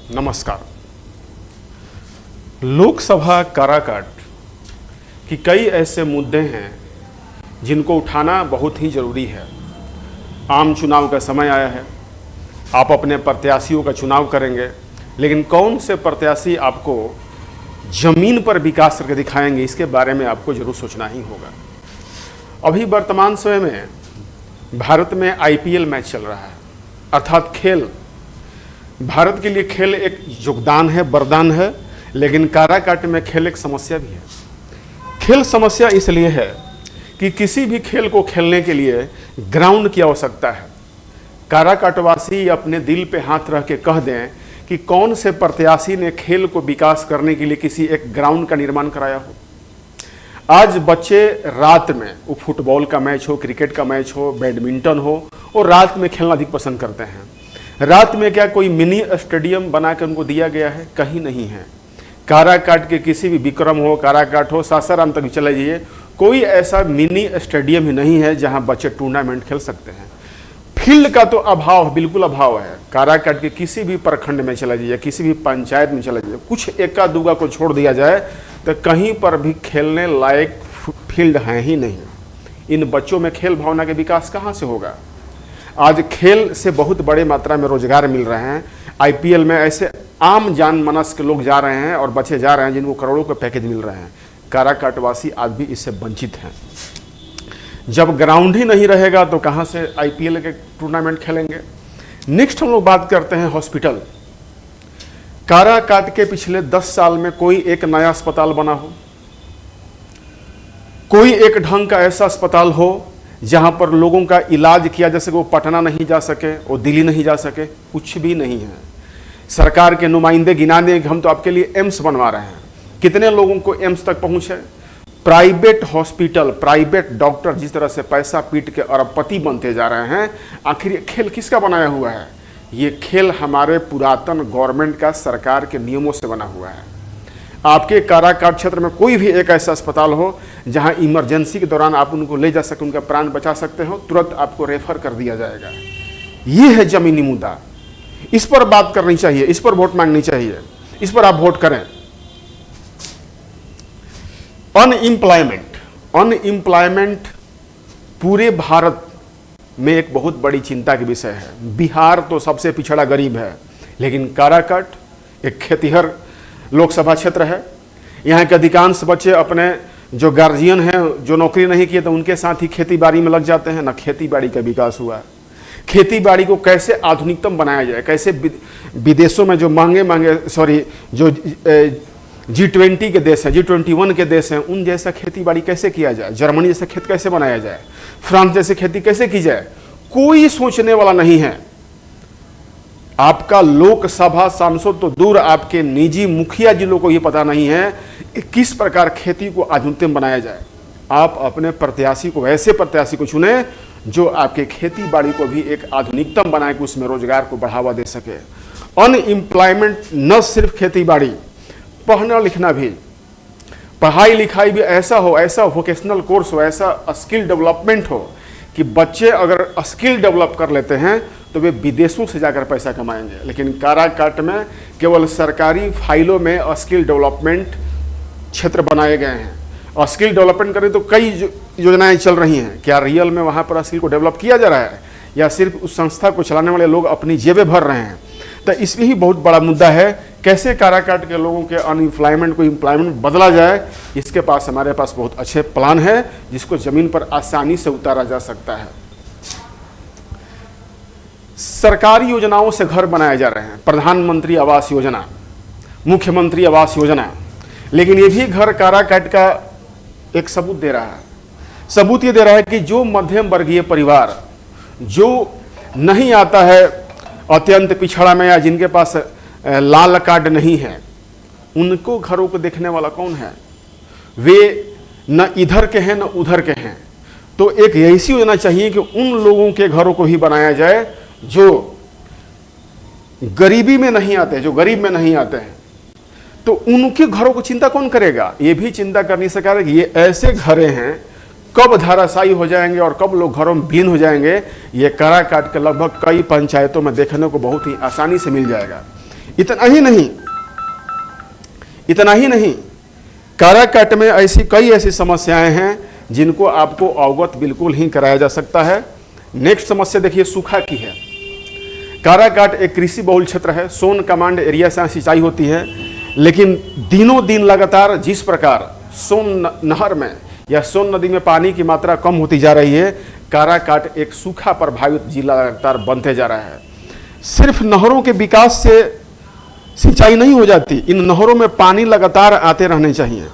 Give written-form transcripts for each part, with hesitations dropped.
नमस्कार। लोकसभा काराकाट की कई ऐसे मुद्दे हैं जिनको उठाना बहुत ही ज़रूरी है। आम चुनाव का समय आया है, आप अपने प्रत्याशियों का चुनाव करेंगे, लेकिन कौन से प्रत्याशी आपको ज़मीन पर विकास करके दिखाएंगे, इसके बारे में आपको ज़रूर सोचना ही होगा। अभी वर्तमान समय में भारत में आईपीएल मैच चल रहा है, अर्थात खेल। भारत के लिए खेल एक योगदान है, वरदान है, लेकिन काराकाट में खेल एक समस्या भी है। खेल समस्या इसलिए है कि किसी भी खेल को खेलने के लिए ग्राउंड की आवश्यकता है। काराकाटवासी अपने दिल पे हाथ रख के कह दें कि कौन से प्रत्याशी ने खेल को विकास करने के लिए किसी एक ग्राउंड का निर्माण कराया हो। आज बच्चे रात में, वो फुटबॉल का मैच हो, क्रिकेट का मैच हो, बैडमिंटन हो, और रात में खेलना अधिक पसंद करते हैं। रात में क्या कोई मिनी स्टेडियम बना के उनको दिया गया है? कहीं नहीं है। काराकाट के किसी भी विक्रम हो, काराकाट हो, सासाराम तक चले जाइए, कोई ऐसा मिनी स्टेडियम ही नहीं है जहां बच्चे टूर्नामेंट खेल सकते हैं। फील्ड का तो अभाव, बिल्कुल अभाव है। काराकाट के किसी भी प्रखंड में चला जाइए, किसी भी पंचायत में चला जाइए, कुछ एका दूगा को छोड़ दिया जाए तो कहीं पर भी खेलने लायक फील्ड है ही नहीं। इन बच्चों में खेल भावना के विकास कहाँ से होगा? आज खेल से बहुत बड़े मात्रा में रोजगार मिल रहे हैं। आईपीएल में ऐसे आम जान मानस के लोग जा रहे हैं और बच्चे जा रहे हैं जिनको करोड़ों के पैकेज मिल रहे हैं। काराकाटवासी आज भी इससे वंचित हैं। जब ग्राउंड ही नहीं रहेगा तो कहां से आईपीएल के टूर्नामेंट खेलेंगे? नेक्स्ट हम लोग बात करते हैं हॉस्पिटल। काराकाट के पिछले 10 साल में कोई एक नया अस्पताल बना हो, कोई एक ढंग का ऐसा अस्पताल हो जहां पर लोगों का इलाज किया जा सके, वो पटना नहीं जा सके, वो दिल्ली नहीं जा सके, कुछ भी नहीं है। सरकार के नुमाइंदे गिना दें कि हम तो आपके लिए एम्स बनवा रहे हैं। कितने लोगों को एम्स तक पहुंच है? प्राइवेट हॉस्पिटल, प्राइवेट डॉक्टर जिस तरह से पैसा पीट के अरबपति बनते जा रहे हैं, आखिर ये खेल किसका बनाया हुआ है? ये खेल हमारे पुरातन गवर्नमेंट का, सरकार के नियमों से बना हुआ है। आपके काराकाट क्षेत्र में कोई भी एक ऐसा अस्पताल हो जहां इमरजेंसी के दौरान आप उनको ले जा सके, उनका प्राण बचा सकते हो, तुरंत आपको रेफर कर दिया जाएगा। ये है जमीनी मुद्दा, इस पर बात करनी चाहिए, इस पर वोट मांगनी चाहिए, इस पर आप वोट करें। अनएम्प्लॉयमेंट पूरे भारत में एक बहुत बड़ी चिंता की विषय है। बिहार तो सबसे पिछड़ा गरीब है, लेकिन काराकाट एक खेतिहर लोकसभा क्षेत्र है। यहाँ के अधिकांश बच्चे अपने जो गार्जियन हैं, जो नौकरी नहीं किए तो उनके साथ ही खेती बाड़ी में लग जाते हैं। ना खेती बाड़ी का विकास हुआ है। खेती बाड़ी को कैसे आधुनिकतम बनाया जाए, कैसे विदेशों में जो जो G20 के देश हैं, G21 के देश हैं, उन जैसा खेती बाड़ी कैसे किया जाए, जर्मनी जैसा खेत कैसे बनाया जाए, फ्रांस जैसे खेती कैसे की जाए, कोई सोचने वाला नहीं है। आपका लोकसभा सांसद तो दूर, आपके निजी मुखिया जिलों को ये पता नहीं है कि किस प्रकार खेती को आधुनिकतम बनाया जाए। आप अपने प्रत्याशी को, ऐसे प्रत्याशी को चुने जो आपके खेती बाड़ी को भी एक आधुनिकतम बनाए कि उसमें रोजगार को बढ़ावा दे सके। अनएम्प्लॉयमेंट न सिर्फ खेती बाड़ी, पढ़ना लिखना भी, पढ़ाई लिखाई भी ऐसा हो, ऐसा वोकेशनल कोर्स हो, ऐसा स्किल डेवलपमेंट हो कि बच्चे अगर स्किल डेवलप कर लेते हैं तो वे विदेशों से जाकर पैसा कमाएंगे। लेकिन काराकाट में केवल सरकारी फाइलों में स्किल डेवलपमेंट क्षेत्र बनाए गए हैं। स्किल डेवलपमेंट करें तो कई योजनाएं चल रही हैं। क्या रियल में वहाँ पर स्किल को डेवलप किया जा रहा है, या सिर्फ उस संस्था को चलाने वाले लोग अपनी जेबें भर रहे हैं? तो इसलिए ही बहुत बड़ा मुद्दा है, कैसे काराकाट के लोगों के अनएम्प्लॉयमेंट को एम्प्लॉयमेंट बदला जाए। इसके पास, हमारे पास बहुत अच्छे प्लान है जिसको जमीन पर आसानी से उतारा जा सकता है। सरकारी योजनाओं से घर बनाए जा रहे हैं, प्रधानमंत्री आवास योजना, मुख्यमंत्री आवास योजना, लेकिन ये भी घर काराकाट का एक सबूत दे रहा है। सबूत ये दे रहा है कि जो मध्यम वर्गीय परिवार, जो नहीं आता है अत्यंत पिछड़ा में, या जिनके पास लाल कार्ड नहीं है, उनको घरों को देखने वाला कौन है? वे न इधर के हैं न उधर के हैं। तो एक ऐसी योजना चाहिए कि उन लोगों के घरों को ही बनाया जाए जो गरीबी में नहीं आते, जो गरीब में नहीं आते हैं। तो उनके घरों को चिंता कौन करेगा? ये भी चिंता करनी सरकार कि ये ऐसे घरे हैं, कब धाराशायी हो जाएंगे और कब लोग घरों में विलीन हो जाएंगे, ये काराकाट के लगभग कई पंचायतों में देखने को बहुत ही आसानी से मिल जाएगा। इतना ही नहीं, काराकाट में कई ऐसी समस्याएं हैं जिनको आपको अवगत बिल्कुल ही कराया जा सकता है। नेक्स्ट समस्या देखिए, सूखा की है। काराकाट एक कृषि बहुल क्षेत्र है, सोन कमांड एरिया से सिंचाई होती है, लेकिन दिनों दिन लगातार जिस प्रकार सोन नहर में या सोन नदी में पानी की मात्रा कम होती जा रही है, काराकाट एक सूखा प्रभावित जिला लगातार बनते जा रहा है। सिर्फ नहरों के विकास से सिंचाई नहीं हो जाती, इन नहरों में पानी लगातार आते रहने चाहिए।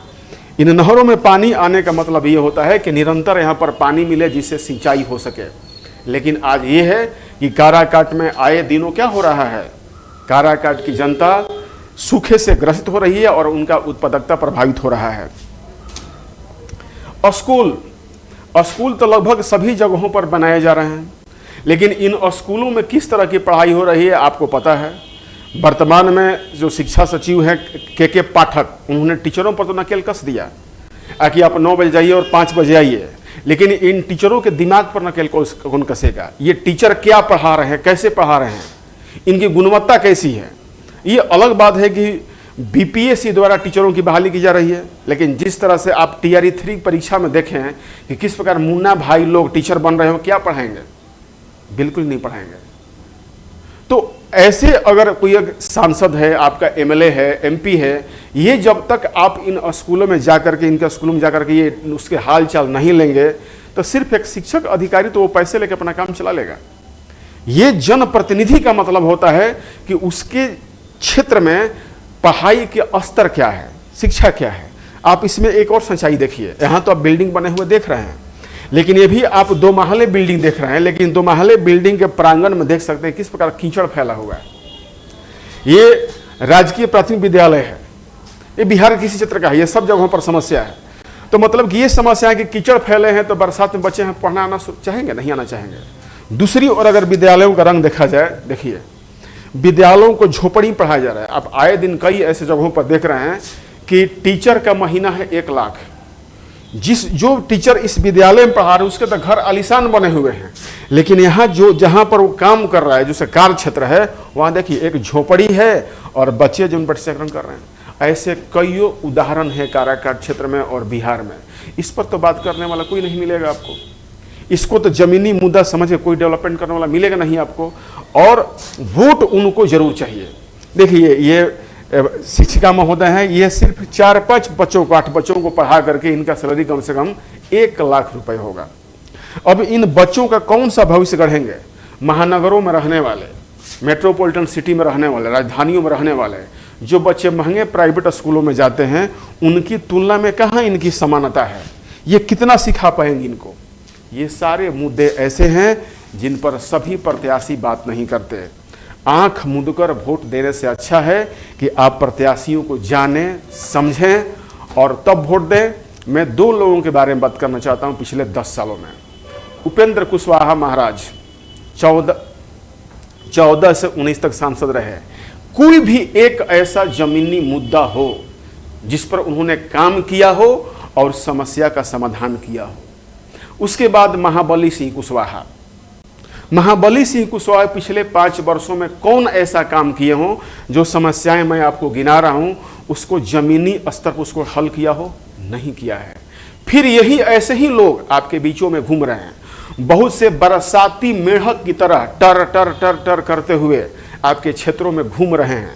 इन नहरों में पानी आने का मतलब ये होता है कि निरंतर यहाँ पर पानी मिले जिससे सिंचाई हो सके। लेकिन आज ये है कि काराकाट में आए दिनों क्या हो रहा है, काराकाट की जनता सूखे से ग्रसित हो रही है और उनका उत्पादकता प्रभावित हो रहा है। स्कूल तो लगभग सभी जगहों पर बनाए जा रहे हैं, लेकिन इन स्कूलों में किस तरह की पढ़ाई हो रही है आपको पता है। वर्तमान में जो शिक्षा सचिव हैं के पाठक, उन्होंने टीचरों पर तो नकेल कस दिया कि आप 9 बजे जाइए और 5 बजे आइए, लेकिन इन टीचरों के दिमाग पर नकेल कौन कसेगा। ये टीचर क्या पढ़ा रहे हैं, कैसे पढ़ा रहे हैं, इनकी गुणवत्ता कैसी है। ये अलग बात है कि बीपीएससी द्वारा टीचरों की बहाली की जा रही है, लेकिन जिस तरह से आप टीआरई 3 परीक्षा में देखें हैं कि किस प्रकार मुन्ना भाई लोग टीचर बन रहे हो, क्या पढ़ाएंगे, बिल्कुल नहीं पढ़ाएंगे। तो ऐसे अगर कोई सांसद है, आपका एमएलए है, एमपी है, ये जब तक आप इन स्कूलों में जाकर के, इनके स्कूलों में जाकर के ये उसके हाल चाल नहीं लेंगे, तो सिर्फ एक शिक्षक अधिकारी तो वो पैसे लेकर अपना काम चला लेगा। ये जनप्रतिनिधि का मतलब होता है कि उसके क्षेत्र में पढ़ाई के स्तर क्या है, शिक्षा क्या है। आप इसमें एक और सच्चाई देखिए, यहाँ तो आप बिल्डिंग बने हुए देख रहे हैं, लेकिन ये भी आप 2 महले बिल्डिंग देख रहे हैं, लेकिन 2 महले बिल्डिंग के प्रांगण में देख सकते हैं किस प्रकार कीचड़ फैला हुआ है। ये राजकीय प्राथमिक विद्यालय है, ये बिहार किसी क्षेत्र का है, ये सब जगहों पर समस्या है। तो मतलब कि ये समस्या है कि कीचड़ फैले हैं, तो बरसात में बच्चे हैं पढ़ना आना चाहेंगे, नहीं आना चाहेंगे। दूसरी ओर अगर विद्यालयों का रंग देखा जाए, देखिए विद्यालयों को झोपड़ी पढ़ाया जा रहा है। आप आए दिन कई ऐसे जगहों पर देख रहे हैं कि टीचर का महीना है 1 लाख। जो टीचर इस विद्यालय में पढ़ा रहे हैं उसके तो घर आलीशान बने हुए हैं, लेकिन यहाँ जहाँ पर वो काम कर रहा है, जो कार्य क्षेत्र है, वहाँ देखिए एक झोपड़ी है और बच्चे जो उन पर पाठ्यक्रम कर रहे हैं। ऐसे कईयों उदाहरण है काराकाट क्षेत्र में और बिहार में। इस पर तो बात करने वाला कोई नहीं मिलेगा आपको। इसको तो जमीनी मुद्दा समझ के कोई डेवलपमेंट करने वाला मिलेगा नहीं आपको, और वोट उनको जरूर चाहिए। देखिए ये शिक्षिका महोदय हैं, ये सिर्फ 4-5 बच्चों को, 8 बच्चों को पढ़ा करके इनका सैलरी कम से कम 1 लाख रुपए होगा। अब इन बच्चों का कौन सा भविष्य गढ़ेंगे? महानगरों में रहने वाले, मेट्रोपॉलिटन सिटी में रहने वाले, राजधानियों में रहने वाले जो बच्चे महंगे प्राइवेट स्कूलों में जाते हैं, उनकी तुलना में कहाँ इनकी समानता है? ये कितना सिखा पाएंगे इनको? ये सारे मुद्दे ऐसे हैं जिन पर सभी प्रत्याशी बात नहीं करते। आंख मूंदकर वोट देने से अच्छा है कि आप प्रत्याशियों को जानें, समझें और तब वोट दें। मैं 2 लोगों के बारे में बात करना चाहता हूं पिछले 10 सालों में। उपेंद्र कुशवाहा महाराज 14 से 19 तक सांसद रहे। कोई भी एक ऐसा जमीनी मुद्दा हो जिस पर उन्होंने काम किया हो और समस्या का समाधान किया हो। उसके बाद महाबली सिंह कुशवाहा पिछले 5 वर्षों में कौन ऐसा काम किए हों जो समस्याएं मैं आपको गिना रहा हूं उसको जमीनी स्तर पर उसको हल किया हो? नहीं किया है। फिर यही ऐसे ही लोग आपके बीचों में घूम रहे हैं, बहुत से बरसाती मेढक की तरह टर टर टर टर करते हुए आपके क्षेत्रों में घूम रहे हैं।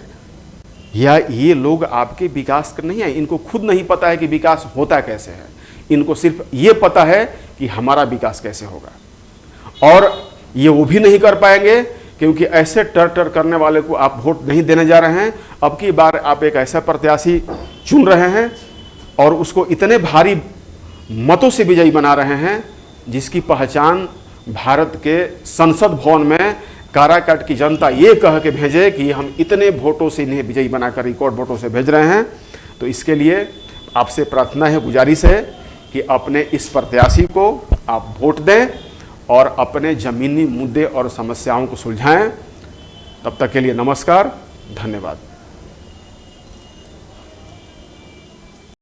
या ये लोग आपके विकास का नहीं है, इनको खुद नहीं पता है कि विकास होता कैसे है। इनको सिर्फ ये पता है कि हमारा विकास कैसे होगा, और ये वो भी नहीं कर पाएंगे क्योंकि ऐसे टर टर करने वाले को आप वोट नहीं देने जा रहे हैं। अब की बार आप एक ऐसा प्रत्याशी चुन रहे हैं और उसको इतने भारी मतों से विजयी बना रहे हैं जिसकी पहचान भारत के संसद भवन में काराकाट की जनता ये कह के भेजे कि हम इतने वोटों से इन्हें विजयी बनाकर रिकॉर्ड वोटों से भेज रहे हैं। तो इसके लिए आपसे प्रार्थना है, गुजारिश है कि अपने इस प्रत्याशी को आप वोट दें और अपने ज़मीनी मुद्दे और समस्याओं को सुलझाएं। तब तक के लिए नमस्कार, धन्यवाद।